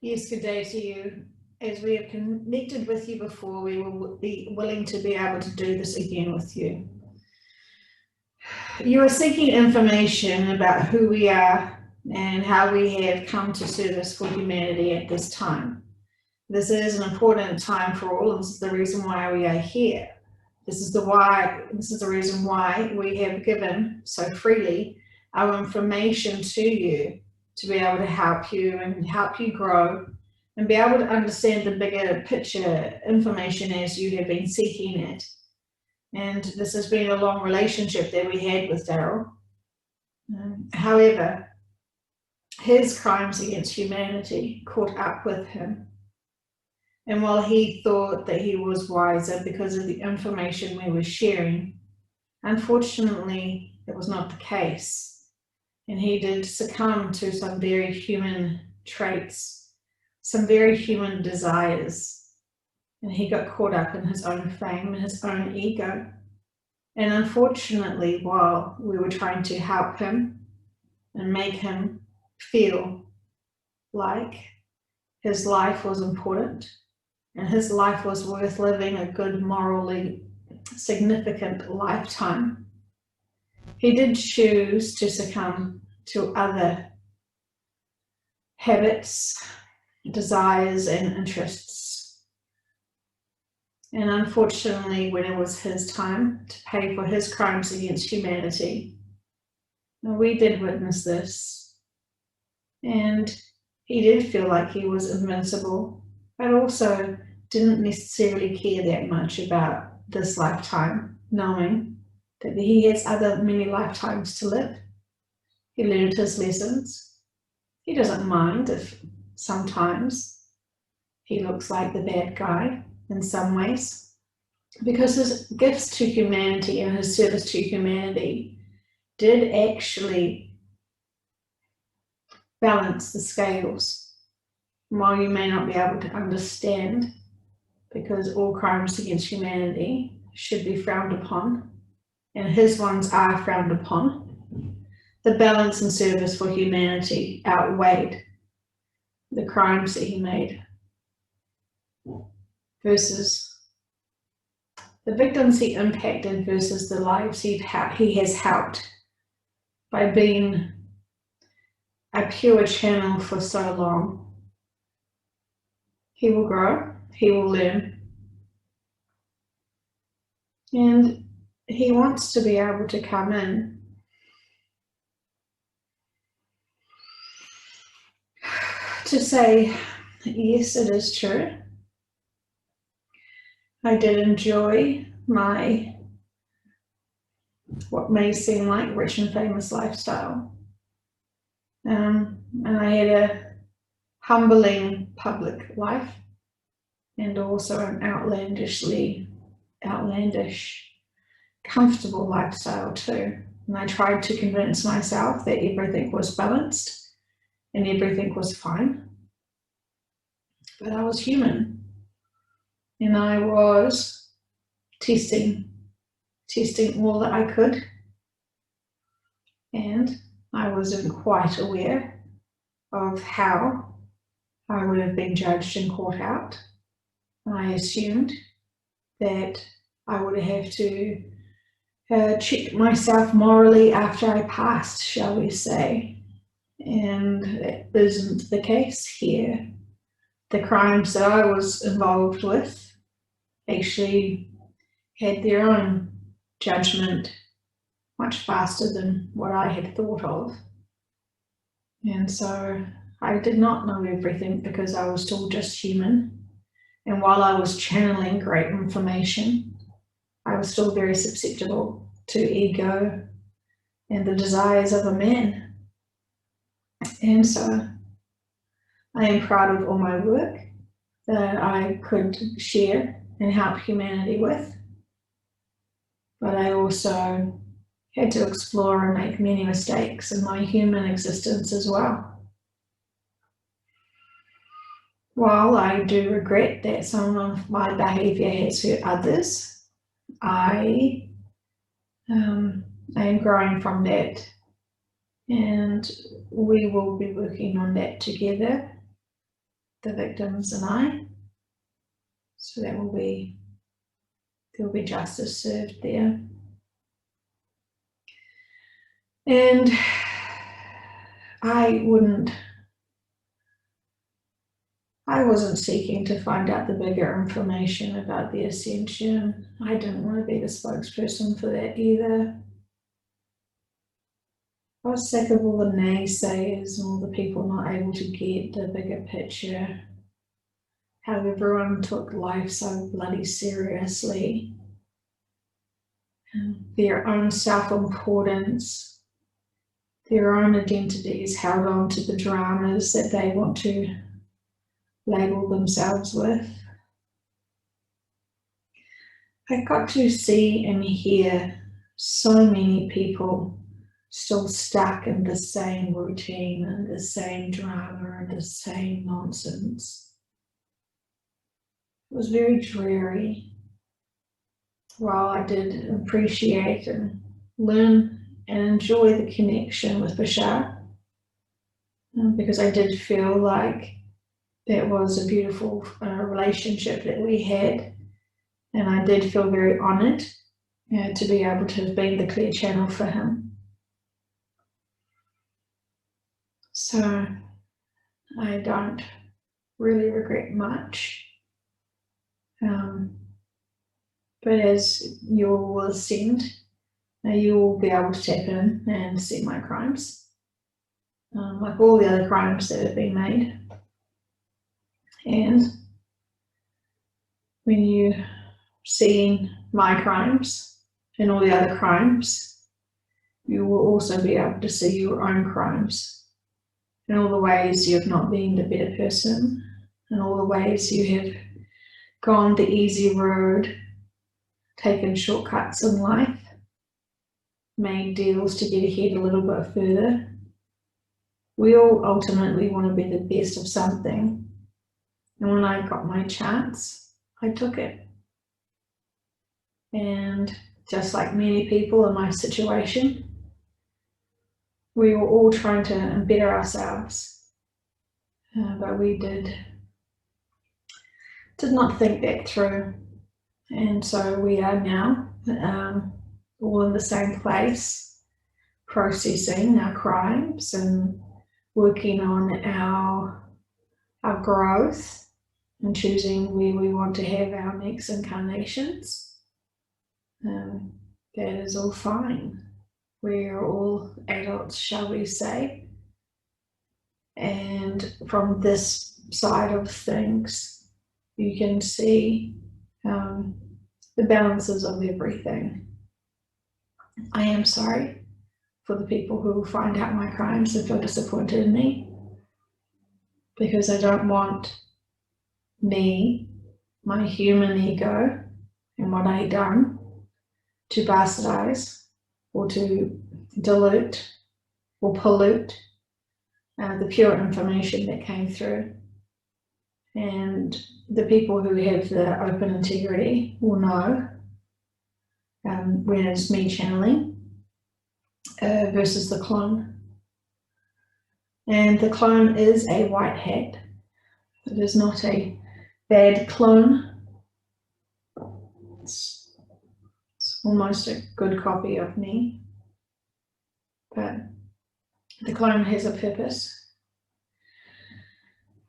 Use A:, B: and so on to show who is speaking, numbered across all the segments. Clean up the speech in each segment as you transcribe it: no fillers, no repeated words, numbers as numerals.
A: Yes, good day to you. As we have connected with you before, we will be willing to be able to do this again with you. You are seeking information about who we are and how we have come to service for humanity at this time. This is an important time for all, and this is the reason why we are here. This is the reason why we have given so freely our information to you, to be able to help you and help you grow and be able to understand the bigger picture information as you have been seeking it. And this has been a long relationship that we had with Daryl. However, his crimes against humanity caught up with him. And while he thought that he was wiser because of the information we were sharing, unfortunately, it was not the case. And he did succumb to some very human traits, some very human desires. And he got caught up in his own fame and his own ego. And unfortunately, while we were trying to help him and make him feel like his life was important and his life was worth living a good, morally significant lifetime, he did choose to succumb to other habits, desires, and interests. And unfortunately, when it was his time to pay for his crimes against humanity, we did witness this. And he did feel like he was invincible, but also didn't necessarily care that much about this lifetime, knowing that he has other many lifetimes to live. He learned his lessons. He doesn't mind if sometimes he looks like the bad guy in some ways, because his gifts to humanity and his service to humanity did actually balance the scales. While you may not be able to understand, because all crimes against humanity should be frowned upon, and his ones are frowned upon, the balance and service for humanity outweighed the crimes that he made versus the victims he impacted versus the lives he has helped by being a pure channel for so long. He will grow, he will learn, and he wants to be able to come in to say, yes, it is true. I did enjoy my, what may seem like rich and famous lifestyle. And I had a humbling public life and also an outlandish, comfortable lifestyle too. And I tried to convince myself that everything was balanced and everything was fine. But I was human, and I was testing all that I could, and I wasn't quite aware of how I would have been judged and caught out. I assumed that I would have to check myself morally after I passed, shall we say, and that isn't the case here. The crimes that I was involved with actually had their own judgment much faster than what I had thought of. And so I did not know everything because I was still just human. And while I was channeling great information, I was still very susceptible to ego and the desires of a man. And so I am proud of all my work that I could share and help humanity with. But I also had to explore and make many mistakes in my human existence as well. While I do regret that some of my behavior has hurt others, I am growing from that, and we will be working on that together. the victims and I. So there will be justice served there. And I wasn't seeking to find out the bigger information about the Ascension. I didn't want to be the spokesperson for that either. I was sick of all the naysayers and all the people not able to get the bigger picture. How everyone took life so bloody seriously. Their own self-importance, their own identities held on to the dramas that they want to label themselves with. I got to see and hear so many people still stuck in the same routine and the same drama and the same nonsense. It was very dreary. While I did appreciate and learn and enjoy the connection with Bashar, because I did feel like that was a beautiful relationship that we had, and I did feel very honoured to be able to have been the clear channel for him. So I don't really regret much. But as you all will ascend, you will be able to tap in and see my crimes, like all the other crimes that have been made. And when you see my crimes and all the other crimes, you will also be able to see your own crimes and all the ways you have not been the better person and all the ways you have gone the easy road, taken shortcuts in life, made deals to get ahead a little bit further. We all ultimately want to be the best of something. And when I got my chance, I took it. And just like many people in my situation, we were all trying to better ourselves. But we did not think that through. And so we are now all in the same place, processing our crimes and working on our growth and choosing where we want to have our next incarnations. That is all fine. We're all adults, shall we say. And from this side of things, you can see the balances of everything. I am sorry for the people who find out my crimes and feel disappointed in me, because I don't want me, my human ego, and what I've done to bastardize or to dilute or pollute the pure information that came through. And the people who have the open integrity will know when it's me channeling versus the clone. And the clone is a white hat. It is not a bad clone. It's almost a good copy of me. But the clone has a purpose.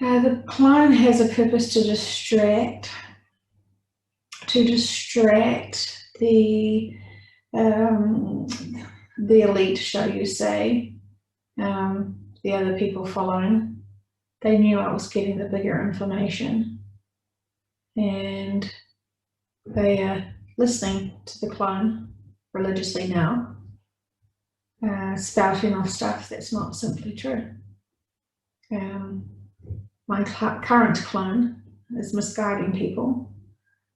A: The clone has a purpose to distract the elite, shall you say, the other people following. They knew I was getting the bigger information, and they are listening to the clone religiously now, spouting off stuff that's not simply true. My current clone is misguiding people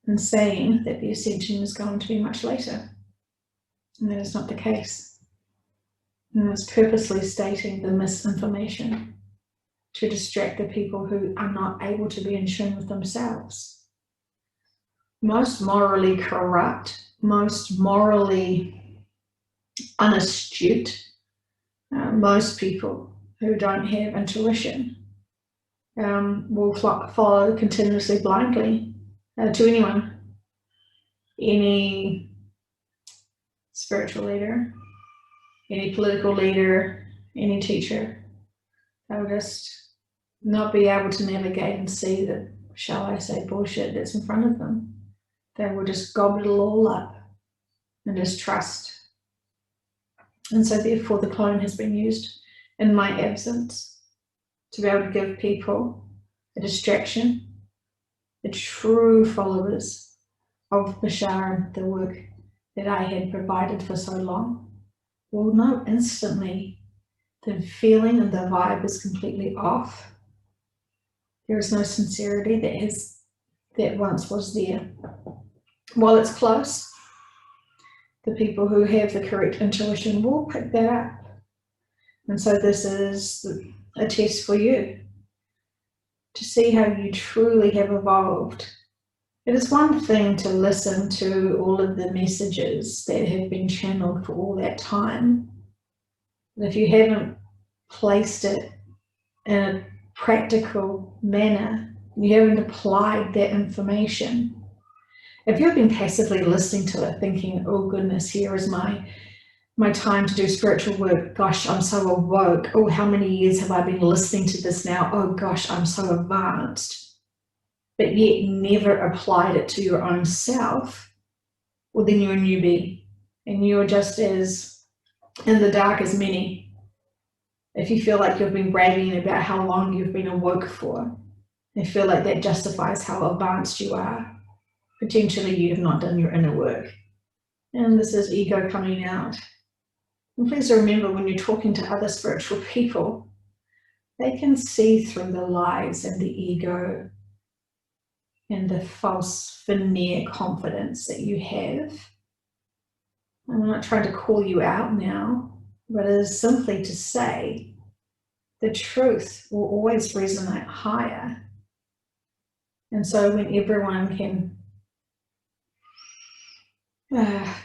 A: and saying that the ascension is going to be much later. And that is not the case. And it's purposely stating the misinformation to distract the people who are not able to be in tune with themselves. Most morally corrupt, most morally unastute, most people who don't have intuition will follow continuously blindly to anyone, any spiritual leader, any political leader, any teacher. They'll just not be able to navigate and see the, shall I say, bullshit that's in front of them. They will just gobble it all up and just trust. And so therefore the clone has been used in my absence to be able to give people a distraction. The true followers of Bashar, the work that I had provided for so long, will know instantly the feeling and the vibe is completely off. There is no sincerity that once was there. While it's close, the people who have the correct intuition will pick that up. And so this is a test for you to see how you truly have evolved. It is one thing to listen to all of the messages that have been channeled for all that time, but if you haven't placed it in a practical manner, you haven't applied that information. If you've been passively listening to it thinking, oh goodness, here is my time to do spiritual work, gosh, I'm so awoke, oh, how many years have I been listening to this now, oh gosh, I'm so advanced, but yet never applied it to your own self, well then you're a newbie and you're just as in the dark as many. If you feel like you've been bragging about how long you've been awoke for, and feel like that justifies how advanced you are, potentially you have not done your inner work. And this is ego coming out. And please remember, when you're talking to other spiritual people, they can see through the lies and the ego and the false veneer confidence that you have. I'm not trying to call you out now, but it is simply to say the truth will always resonate higher. And so when everyone can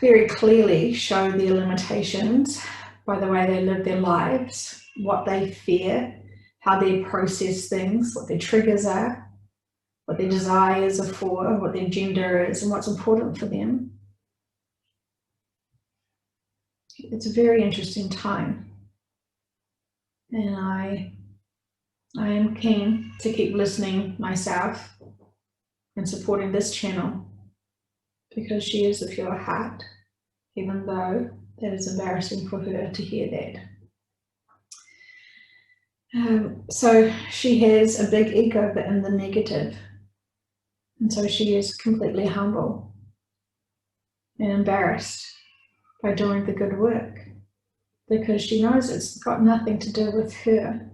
A: very clearly show their limitations by the way they live their lives, what they fear, how they process things, what their triggers are, what their desires are for, what their gender is, and what's important for them. It's a very interesting time. And I am keen to keep listening myself and supporting this channel, because she is a pure heart, even though that is embarrassing for her to hear that. So she has a big ego, but in the negative. And so she is completely humble and embarrassed by doing the good work, because she knows it's got nothing to do with her.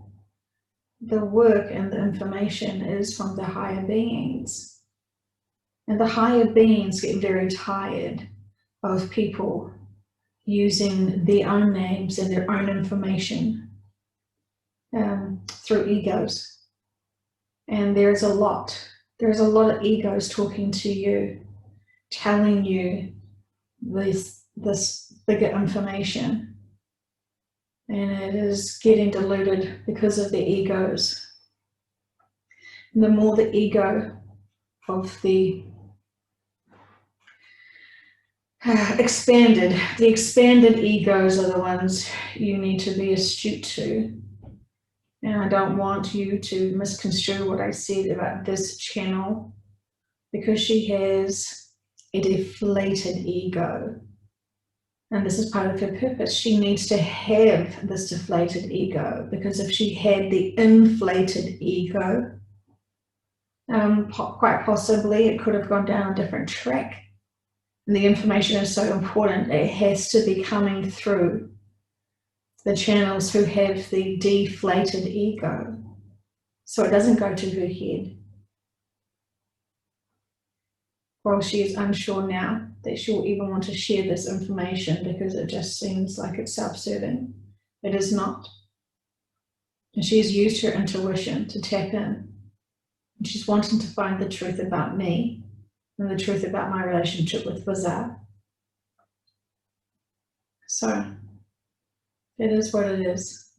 A: The work and the information is from the higher beings. And the higher beings get very tired of people using their own names and their own information through egos. And there's a lot of egos talking to you, telling you this bigger information. And it is getting diluted because of the egos. And the more the ego of the expanded egos are the ones you need to be astute to. And I don't want you to misconstrue what I said about this channel, because she has a deflated ego. And this is part of her purpose. She needs to have this deflated ego, because if she had the inflated ego, quite possibly it could have gone down a different track. And the information is so important, it has to be coming through the channels who have the deflated ego, so it doesn't go to her head. Well, she is unsure now that she'll even want to share this information, because it just seems like it's self-serving. It is not. And she has used her intuition to tap in. And she's wanting to find the truth about me and the truth about my relationship with Bazaar. So it is what it is.